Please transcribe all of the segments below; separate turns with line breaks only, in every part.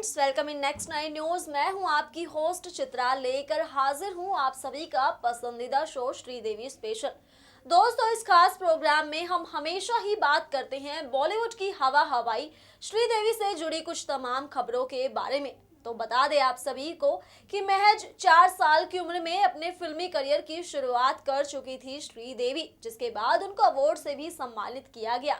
Friends, welcome in next 9 news. मैं हूं आपकी होस्ट चित्रा, लेकर हाजिर हूं आप सभी का पसंदीदा शो श्रीदेवी स्पेशल। दोस्तों, इस खास प्रोग्राम में हम हमेशा ही बात करते हैं बॉलीवुड की हवा हवाई श्रीदेवी से जुड़ी कुछ तमाम खबरों के बारे में। तो बता दें आप सभी को कि महज 4 साल की उम्र में अपने फिल्मी करियर की शुरुआत कर चुकी थी श्रीदेवी, जिसके बाद उनको अवार्ड से भी सम्मानित किया गया।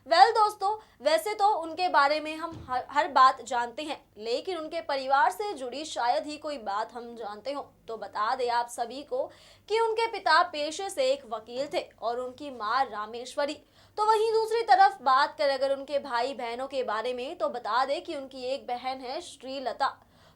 दोस्तों, वैसे तो उनके बारे में हम हर बात जानते हैं, लेकिन उनके परिवार से जुड़ी शायद ही कोई बात हम जानते हो। तो बता दें आप सभी को कि उनके पिता पेशे से एक वकील थे और उनकी मां रामेश्वरी। तो वहीं दूसरी तरफ बात करें अगर उनके भाई बहनों के बारे में, तो बता दें कि उनकी एक बहन है श्रीलता।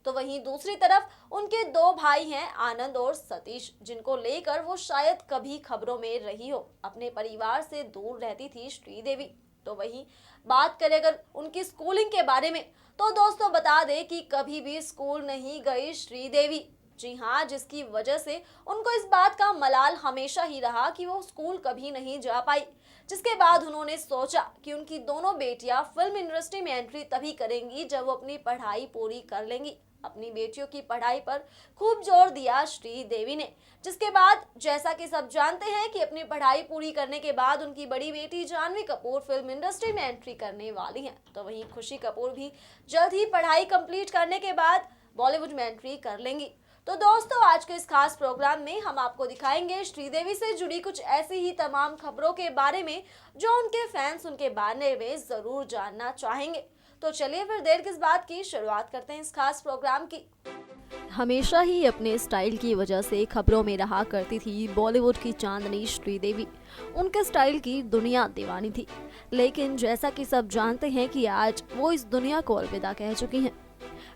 तो वहीं दूसरी तरफ उनके 2 भाई हैं, आनंद और सतीश, जिनको लेकर वो शायद कभी खबरों में रही हो। अपने परिवार से दूर रहती थी श्रीदेवी। तो वहीं बात करें अगर उनकी स्कूलिंग के बारे में, तो दोस्तों बता दें कि कभी भी स्कूल नहीं गई श्रीदेवी। जी हाँ, जिसकी वजह से उनको इस बात का मलाल हमेशा ही रहा कि वो स्कूल कभी नहीं जा पाई। जिसके बाद उन्होंने सोचा कि उनकी दोनों बेटियां फिल्म इंडस्ट्री में एंट्री तभी करेंगी जब वो अपनी पढ़ाई पूरी कर लेंगी। अपनी बेटियों की पढ़ाई पर खूब जोर दिया श्रीदेवी ने, जिसके बाद जैसा कि सब जानते हैं कि अपनी पढ़ाई पूरी करने के बाद उनकी बड़ी बेटी जानवी कपूर फिल्म इंडस्ट्री में एंट्री करने वाली हैं। तो वहीं खुशी कपूर भी जल्द ही पढ़ाई कंप्लीट करने के बाद बॉलीवुड में एंट्री कर लेंगी। तो दोस्तों, आज के इस खास प्रोग्राम में हम आपको दिखाएंगे श्रीदेवी से जुड़ी कुछ ऐसी ही तमाम खबरों के बारे में जो उनके फैंस उनके बारे में जरूर जानना चाहेंगे। तो चलिए फिर देर किस बात की, शुरुआत करते हैं इस खास प्रोग्राम की।
हमेशा ही अपने स्टाइल की वजह से खबरों में रहा करती थी बॉलीवुड की चांदनी श्रीदेवी। उनके स्टाइल की दुनिया दीवानी थी, लेकिन जैसा कि सब जानते हैं कि आज वो इस दुनिया को अलविदा कह चुकी हैं।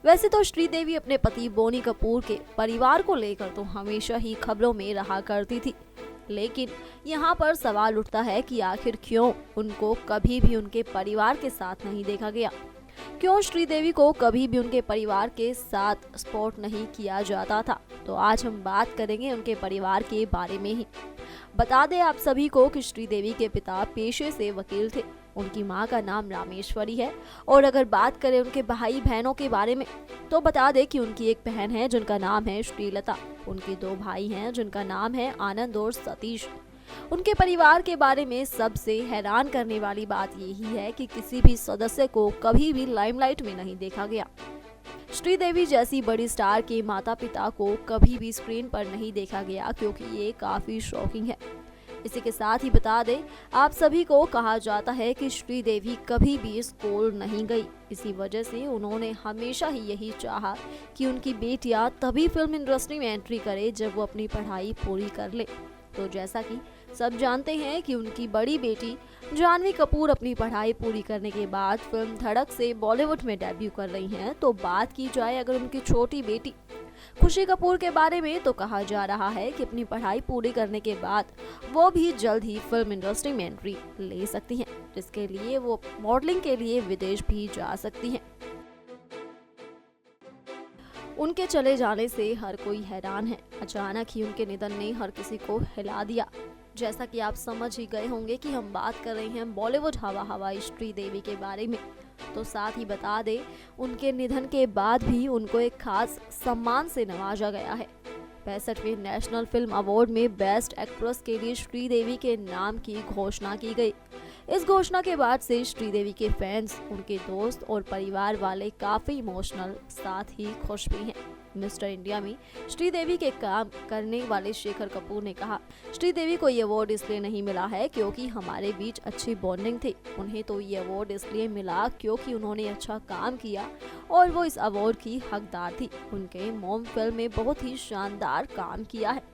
वैसे तो श्रीदेवी अपने पति बोनी कपूर के परिवार को लेकर तो हमेशा ही खबरों में रहा करती थी, लेकिन यहाँ पर सवाल उठता है कि आखिर क्यों उनको कभी भी उनके परिवार के साथ नहीं देखा गया। क्यों श्रीदेवी को कभी भी उनके परिवार के साथ सपोर्ट नहीं किया जाता था। तो आज हम बात करेंगे उनके परिवार के बारे में ही। बता दें आप सभी को कि श्रीदेवी के पिता पेशे से वकील थे। उनकी मां का नाम रामेश्वरी है। और अगर बात करें उनके भाई बहनों के बारे में, तो बता दें कि उनकी एक बहन है जिनका नाम है श्रीलता। उनके 2 भाई हैं जिनका नाम है आनंद और सतीश। उनके परिवार के बारे में सबसे हैरान करने वाली बात यही है कि किसी भी सदस्य को कभी भी लाइमलाइट में नहीं देखा गया। श्रीदेवी जैसी बड़ी स्टार के माता पिता को कभी भी स्क्रीन पर नहीं देखा गया, क्योंकि ये काफी शॉकिंग है। इसी के साथ ही बता दें आप सभी को, कहा जाता है कि श्रीदेवी कभी भी स्कूल नहीं गई। इसी वजह से उन्होंने हमेशा ही यही चाहा कि उनकी बेटियां तभी फिल्म इंडस्ट्री में एंट्री करे जब वो अपनी पढ़ाई पूरी कर ले। तो जैसा कि सब जानते हैं कि उनकी बड़ी बेटी जानवी कपूर अपनी पढ़ाई पूरी करने के बाद फिल्म धड़क से बॉलीवुड में डेब्यू कर रही हैं। तो बात की जाए अगर उनकी छोटी बेटी खुशी कपूर के बारे में, तो कहा जा रहा है कि अपनी पढ़ाई पूरी करने के बाद वो भी जल्द ही फिल्म इंडस्ट्री में एंट्री ले सकती हैं, जिसके लिए वो मॉडलिंग के लिए विदेश भी जा सकती हैं। उनके चले जाने से हर कोई हैरान है। अचानक ही उनके निधन ने हर किसी को हिला दिया। जैसा कि आप समझ ही गए होंगे कि हम बात कर रहे हैं बॉलीवुड हवा हवाई श्रीदेवी के बारे में। तो साथ ही बता दें उनके निधन के बाद भी उनको एक खास सम्मान से नवाजा गया है। 65वें नेशनल फिल्म अवार्ड में बेस्ट एक्ट्रेस के लिए श्रीदेवी के नाम की घोषणा की गई। इस घोषणा के बाद से श्रीदेवी के फैंस, उनके दोस्त और परिवार वाले काफी इमोशनल, साथ ही खुश भी हैं। मिस्टर इंडिया में श्रीदेवी के काम करने वाले शेखर कपूर ने कहा, श्रीदेवी को ये अवार्ड इसलिए नहीं मिला है क्योंकि हमारे बीच अच्छी बॉन्डिंग थी। उन्हें तो ये अवार्ड इसलिए मिला क्योंकि उन्होंने अच्छा काम किया और वो इस अवार्ड की हकदार थी। उनके मॉम फिल्म में बहुत ही शानदार काम किया है।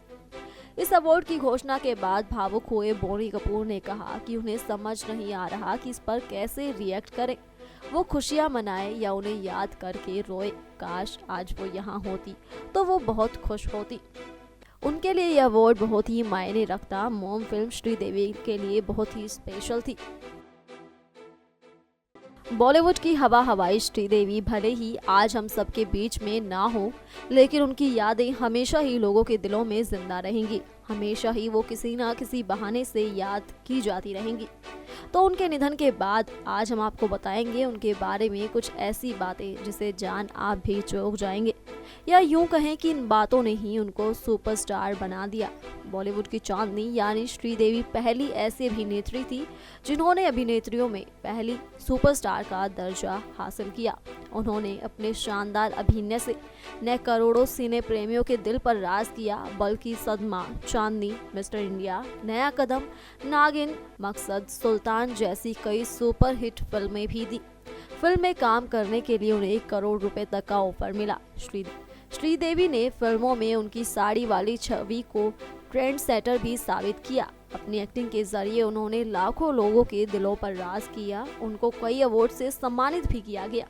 इस अवार्ड की घोषणा के बाद भावुक हुए बोनी कपूर ने कहा कि उन्हें समझ नहीं आ रहा कि इस पर कैसे रिएक्ट करें। वो खुशियां मनाए या उन्हें याद करके रोए। काश आज वो यहाँ होती तो वो बहुत खुश होती। उनके लिए यह अवार्ड बहुत ही मायने रखता। मॉम फिल्म श्रीदेवी के लिए बहुत ही स्पेशल थी। बॉलीवुड की हवा हवाई श्रीदेवी भले ही आज हम सबके बीच में ना हो, लेकिन उनकी यादें हमेशा ही लोगों के दिलों में जिंदा रहेंगी। हमेशा ही वो किसी ना किसी बहाने से याद की जाती रहेंगी। तो उनके निधन के बाद आज हम आपको बताएंगे उनके बारे में कुछ ऐसी बातें जिसे जान आप भी चौंक जाएंगे, या यूं कहें कि इन बातों ने ही उनको सुपरस्टार बना दिया। बॉलीवुड की चांदनी यानी श्रीदेवी पहली ऐसी अभिनेत्री थी जिन्होंने अभिनेत्रियों में पहली सुपरस्टार का दर्जा हासिल किया। उन्होंने अपने शानदार अभिनय से न करोड़ों सिने प्रेमियों के दिल पर राज किया, बल्कि सदमा, चांदनी, मिस्टर इंडिया, नया कदम, नागिन, मकसद, सुल्तान जैसी कई सुपरहिट फिल्में भी दी। फिल्म में काम करने के लिए उन्हें 1 करोड़ रुपए तक का ऑफर मिला। श्रीदेवी ने फिल्मों में उनकी साड़ी वाली छवि को ट्रेंड सेटर भी साबित किया। अपनी एक्टिंग के जरिए उन्होंने लाखों लोगों के दिलों पर राज किया। उनको कई अवार्ड से सम्मानित भी किया गया।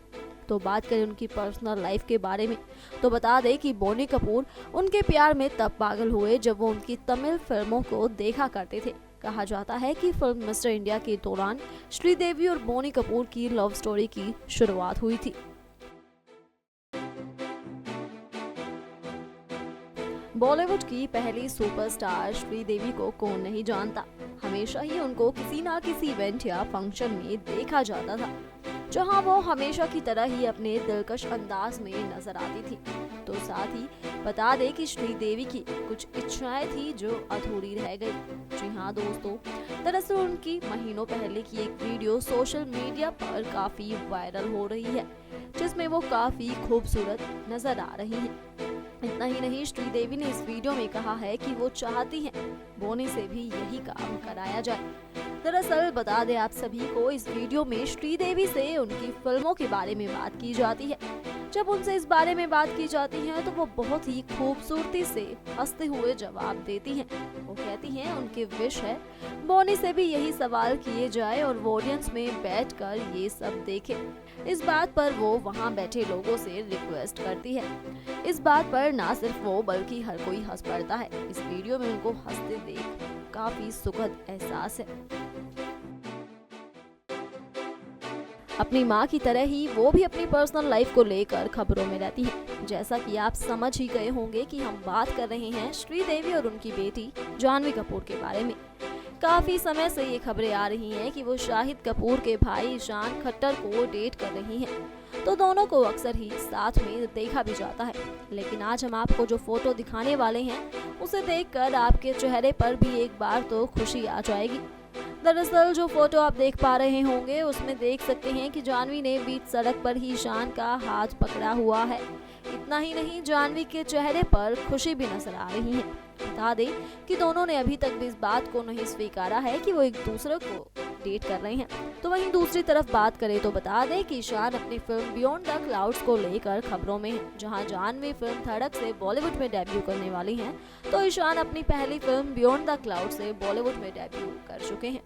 तो बात करें उनकी पर्सनल लाइफ के बारे में, तो बता दें कि बोनी कपूर उनके प्यार में तब पागल हुए जब वो उनकी तमिल फिल्मों को देखा करते थे। कहा जाता है कि फिल्म मिस्टर इंडिया के दौरान श्रीदेवी और बोनी कपूर की लव स्टोरी की शुरुआत हुई थी। बॉलीवुड की पहली सुपरस्टार श्रीदेवी को कौन नहीं जानता। हमेशा ही उनको किसी ना किसी इवेंट या फंक्शन में देखा जाता था, जहां वो हमेशा की तरह ही अपने दिलकश अंदाज में नजर आती थी। तो साथ ही बता दें कि श्रीदेवी की कुछ इच्छाएं थी जो अधूरी रह गई। जी हाँ दोस्तों, दरअसल उनकी महीनों पहले की एक वीडियो सोशल मीडिया पर काफी वायरल हो रही है, जिसमें वो काफी खूबसूरत नजर आ रही हैं। इतना ही नहीं, श्रीदेवी ने इस वीडियो में कहा है कि वो चाहती हैं बोनी से भी यही काम कराया जाए। दरअसल बता दें आप सभी को, इस वीडियो में श्रीदेवी से उनकी फिल्मों के बारे में बात की जाती है। जब उनसे इस बारे में बात की जाती है तो वो बहुत ही खूबसूरती से हंसते हुए जवाब देती हैं। वो कहती हैं उनकी विश है बोनी से भी यही सवाल किए जाए और वो ऑडियंस में बैठकर ये सब देखे। इस बात पर वो वहाँ बैठे लोगों से रिक्वेस्ट करती है। इस बात पर ना सिर्फ वो बल्कि हर कोई हंस पड़ता है। इस वीडियो में उनको हंसते देख काफी सुखद एहसास है। अपनी माँ की तरह ही वो भी अपनी पर्सनल लाइफ को लेकर खबरों में रहती है। जैसा कि आप समझ ही गए होंगे कि हम बात कर रहे हैं श्रीदेवी और उनकी बेटी जानवी कपूर के बारे में। काफी समय से ये खबरें आ रही हैं कि वो शाहिद कपूर के भाई ईशान खट्टर को डेट कर रही हैं। तो दोनों को अक्सर ही साथ में देखा भी जाता है। लेकिन आज हम आपको जो फोटो दिखाने वाले हैं उसे देखकर आपके चेहरे पर भी एक बार तो खुशी आ जाएगी। दरअसल जो फोटो आप देख पा रहे होंगे उसमें देख सकते हैं कि जानवी ने बीच सड़क पर ही ईशान का हाथ पकड़ा हुआ है। इतना ही नहीं, जानवी के चेहरे पर खुशी भी नजर आ रही है। बता दें कि दोनों ने अभी तक भी इस बात को नहीं स्वीकारा है कि वो एक दूसरे को डेट कर रहे हैं। तो वहीं दूसरी तरफ बात करें तो बता दें कि ईशान अपनी फिल्म बियॉन्ड द क्लाउड्स को लेकर खबरों में है। जहां जानवी फिल्म धड़क से बॉलीवुड में डेब्यू करने वाली हैं, तो ईशान अपनी पहली फिल्म बियॉन्ड द क्लाउड से बॉलीवुड में डेब्यू कर चुके हैं।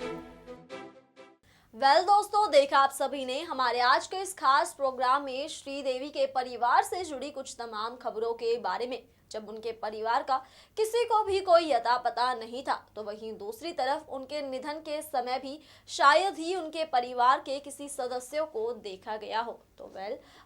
दोस्तों, देखा आप सभी ने हमारे आज के इस खास प्रोग्राम में श्रीदेवी के परिवार से जुड़ी कुछ तमाम खबरों के बारे में। जब उनके परिवार का किसी को भी कोई अता पता नहीं था, तो वहीं दूसरी तरफ उनके निधन के समय भी शायद ही उनके परिवार के किसी सदस्यों को देखा गया हो। तो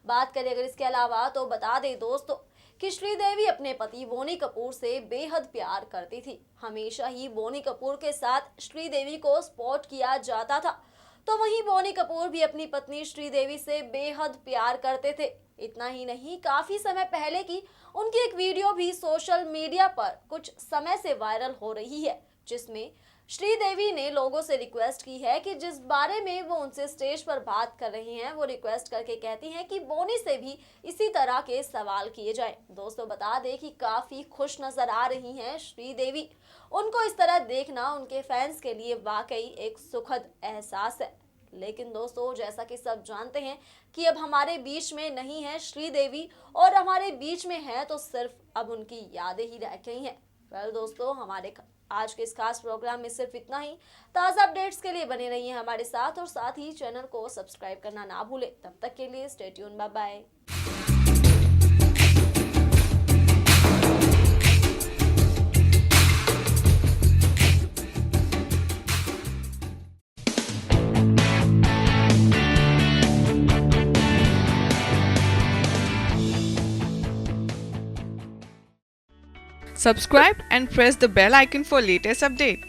बात करें अगर इसके अलावा, तो बता दें दोस्तों कि श्रीदेवी अपने पति बोनी कपूर से बेहद प्यार करती थी। हमेशा ही बोनी कपूर के साथ श्रीदेवी को स्पॉट किया जाता था। तो वहीं बोनी कपूर भी अपनी पत्नी श्रीदेवी से बेहद प्यार करते थे। इतना ही नहीं, काफी समय पहले की उनकी एक वीडियो भी सोशल मीडिया पर कुछ समय से वायरल हो रही है, जिसमें श्रीदेवी ने लोगों से रिक्वेस्ट की है कि जिस बारे में वो उनसे स्टेज पर बात कर रही हैं, वो रिक्वेस्ट करके कहती हैं कि बोनी से भी इसी तरह के सवाल किए जाएं। दोस्तों, बता दें कि काफी खुश नजर आ रही हैं श्रीदेवी। उनको इस तरह देखना उनके फैंस के लिए वाकई एक सुखद एहसास है। लेकिन दोस्तों, जैसा कि सब जानते हैं कि अब हमारे बीच में नहीं है श्रीदेवी, और हमारे बीच में है तो सिर्फ अब उनकी यादें ही रह गई हैं। दोस्तों, हमारे आज के इस खास प्रोग्राम में सिर्फ इतना ही। ताज़ा अपडेट्स के लिए बने रहिए हमारे साथ और साथ ही चैनल को सब्सक्राइब करना ना भूलें। तब तक के लिए stay tune, bye bye.
Subscribe and press the bell icon for latest update.